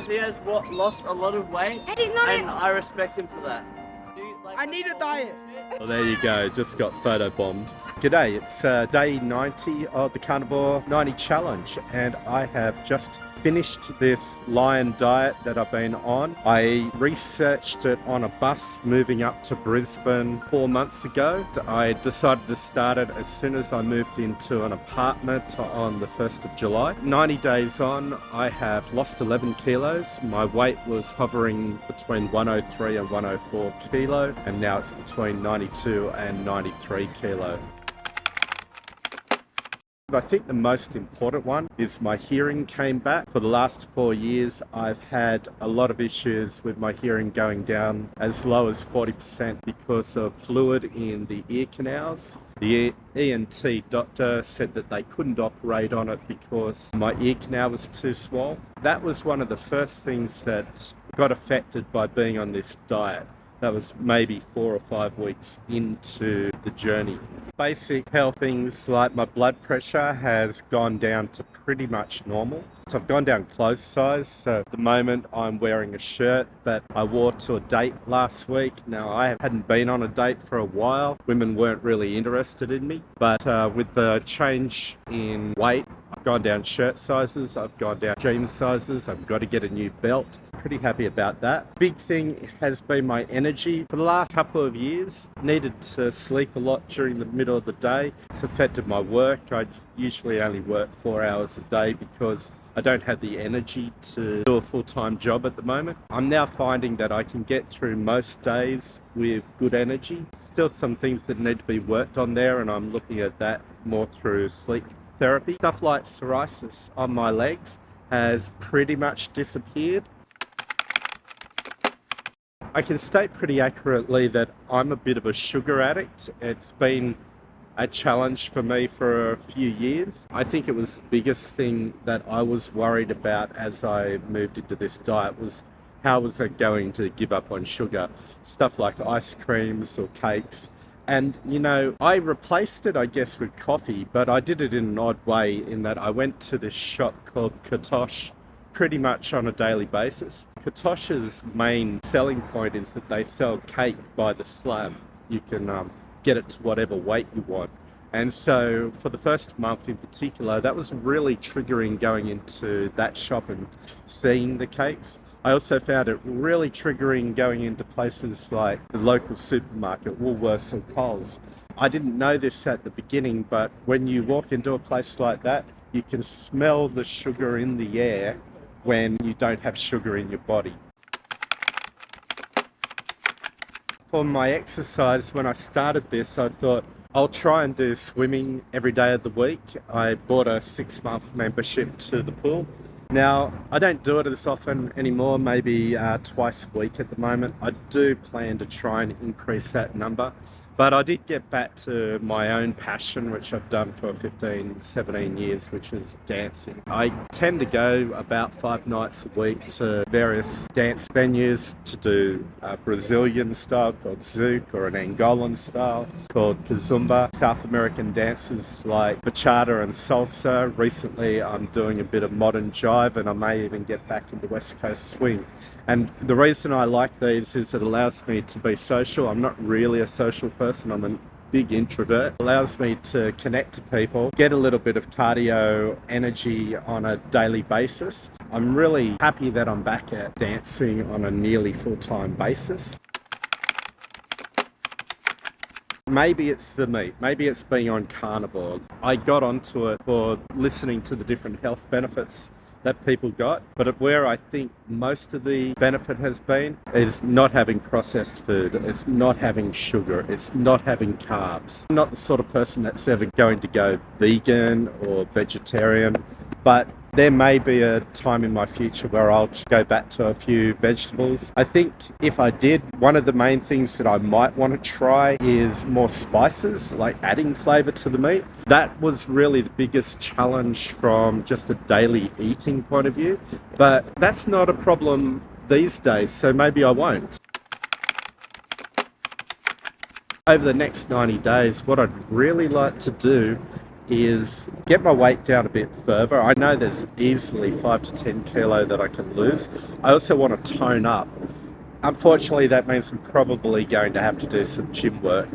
has lost a lot of weight, and I respect him for that. I need a diet. Well, there you go, just got photobombed. G'day, it's day 90 of the Carnivore 90 Challenge, and I have just finished this lion diet that I've been on. I researched it on a bus moving up to Brisbane 4 months ago. I decided to start it as soon as I moved into an apartment on the 1st of July. 90 days on, I have lost 11 kilos. My weight was hovering between 103 and 104 kilo, and now it's between 92 and 93 kilo. I think the most important one is my hearing came back. For the last 4 years, I've had a lot of issues with my hearing going down as low as 40% because of fluid in the ear canals. The ENT doctor said that they couldn't operate on it because my ear canal was too small. That was one of the first things that got affected by being on this diet. That was maybe 4 or 5 weeks into the journey. Basic health things like my blood pressure has gone down to pretty much normal. So I've gone down clothes size. So at the moment I'm wearing a shirt that I wore to a date last week. Now I hadn't been on a date for a while. Women weren't really interested in me. But with the change in weight, I've gone down shirt sizes, I've gone down jean sizes, I've got to get a new belt. Pretty happy about that. Big thing has been my energy. For the last couple of years, needed to sleep a lot during the middle of the day. It's affected my work. I usually only work 4 hours a day because I don't have the energy to do a full-time job at the moment. I'm now finding that I can get through most days with good energy. Still some things that need to be worked on there, and I'm looking at that more through sleep therapy. Stuff like psoriasis on my legs has pretty much disappeared. I can state pretty accurately that I'm a bit of a sugar addict. It's been a challenge for me for a few years. I think it was the biggest thing that I was worried about as I moved into this diet was how was I going to give up on sugar? Stuff like ice creams or cakes. And, you know, I replaced it, I guess, with coffee, but I did it in an odd way in that I went to this shop called Katosh pretty much on a daily basis. Katosh's main selling point is that they sell cake by the slab. You can get it to whatever weight you want. And so for the first month in particular, that was really triggering going into that shop and seeing the cakes. I also found it really triggering going into places like the local supermarket, Woolworths or Coles. I didn't know this at the beginning, but when you walk into a place like that, you can smell the sugar in the air when you don't have sugar in your body. For my exercise, when I started this, I thought I'll try and do swimming every day of the week. I bought a 6-month membership to the pool. Now, I don't do it as often anymore, maybe twice a week at the moment. I do plan to try and increase that number. But I did get back to my own passion, which I've done for 15, 17 years, which is dancing. I tend to go about 5 nights a week to various dance venues to do a Brazilian style called Zouk or an Angolan style called Kizomba. South American dances like bachata and salsa. Recently I'm doing a bit of modern jive, and I may even get back into West Coast swing. And the reason I like these is it allows me to be social. I'm not really a social person, I'm a big introvert. It allows me to connect to people, get a little bit of cardio energy on a daily basis. I'm really happy that I'm back at dancing on a nearly full-time basis. Maybe it's the meat, maybe it's being on carnivore. I got onto it for listening to the different health benefits that people got, but where I think most of the benefit has been is not having processed food, it's not having sugar, it's not having carbs. I'm not the sort of person that's ever going to go vegan or vegetarian, but there may be a time in my future where I'll go back to a few vegetables. I think if I did, one of the main things that I might want to try is more spices, like adding flavour to the meat. That was really the biggest challenge from just a daily eating point of view, but that's not a problem these days, so maybe I won't. Over the next 90 days, what I'd really like to do is get my weight down a bit further. I know there's easily 5 to 10 kilo that I can lose. I also want to tone up. Unfortunately, that means I'm probably going to have to do some gym work.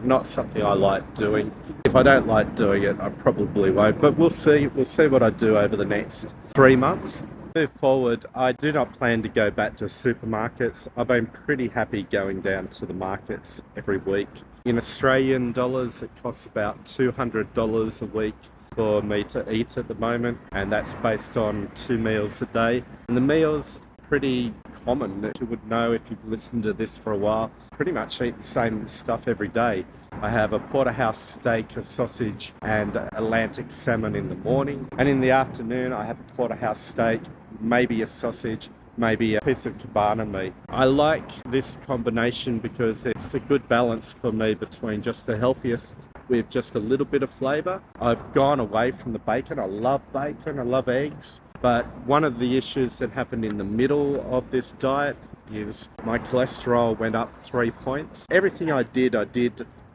Not something I like doing. If I don't like doing it, I probably won't. But we'll see. We'll see what I do over the next 3 months. Move forward, I do not plan to go back to supermarkets. I've been pretty happy going down to the markets every week. In Australian dollars, it costs about $200 a week for me to eat at the moment, and that's based on 2 meals a day. And the meals pretty common, that you would know if you've listened to this for a while. Pretty much eat the same stuff every day. I have a porterhouse steak, a sausage and Atlantic salmon in the morning, and in the afternoon I have a porterhouse steak, maybe a sausage, maybe a piece of cabana meat. I like this combination because it's a good balance for me between just the healthiest with just a little bit of flavour. I've gone away from the bacon. I love bacon, I love eggs. But one of the issues that happened in the middle of this diet is my cholesterol went up 3 points. Everything I did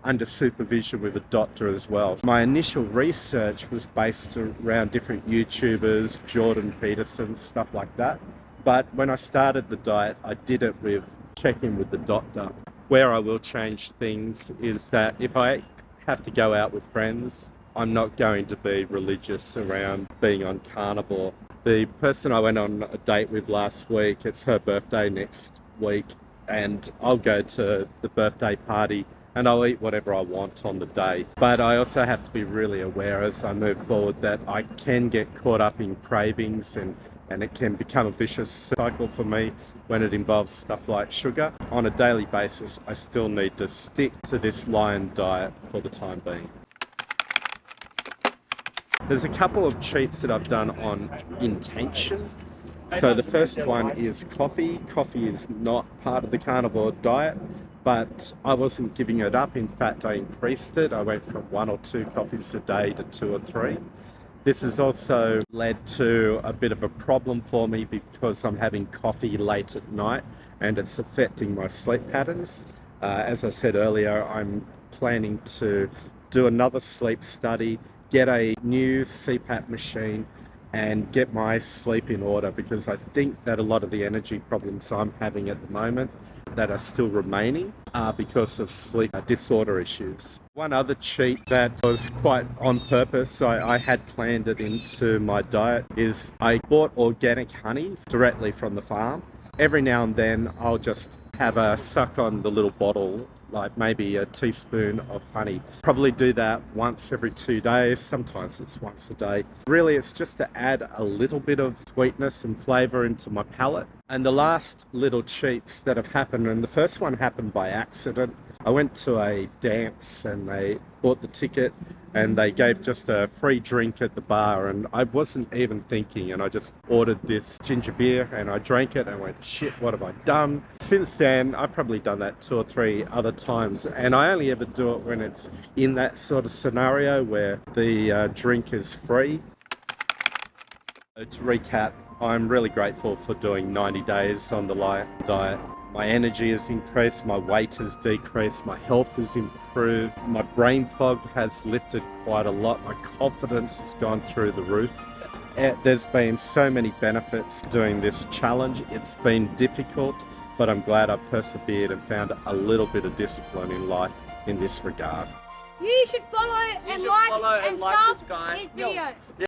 under supervision with a doctor as well. My initial research was based around different YouTubers, Jordan Peterson, stuff like that. But when I started the diet, I did it with checking with the doctor. Where I will change things is that if I have to go out with friends, I'm not going to be religious around being on carnivore. The person I went on a date with last week, it's her birthday next week, and I'll go to the birthday party and I'll eat whatever I want on the day. But I also have to be really aware as I move forward that I can get caught up in cravings and it can become a vicious cycle for me when it involves stuff like sugar. On a daily basis, I still need to stick to this lion diet for the time being. There's a couple of cheats that I've done on intention. So the first one is coffee. Coffee is not part of the carnivore diet, but I wasn't giving it up. In fact, I increased it. I went from 1 or 2 coffees a day to 2 or 3. This has also led to a bit of a problem for me because I'm having coffee late at night and it's affecting my sleep patterns. As I said earlier, I'm planning to do another sleep study, get a new CPAP machine and get my sleep in order, because I think that a lot of the energy problems I'm having at the moment that are still remaining are because of sleep disorder issues. One other cheat that was quite on purpose, I had planned it into my diet, is I bought organic honey directly from the farm. Every now and then I'll just have a suck on the little bottle, like maybe a teaspoon of honey. Probably do that once every 2 days, sometimes it's once a day. Really, it's just to add a little bit of sweetness and flavour into my palate. And the last little cheats that have happened, and the first one happened by accident. I went to a dance and they bought the ticket and they gave just a free drink at the bar, and I wasn't even thinking, and I just ordered this ginger beer and I drank it and went, shit, what have I done? Since then, I've probably done that 2 or 3 other times, and I only ever do it when it's in that sort of scenario where the drink is free. To recap, I'm really grateful for doing 90 days on the lion diet. My energy has increased, my weight has decreased, my health has improved, my brain fog has lifted quite a lot, my confidence has gone through the roof. There's been so many benefits doing this challenge. It's been difficult, but I'm glad I persevered and found a little bit of discipline in life in this regard. You should follow and like and sub his videos.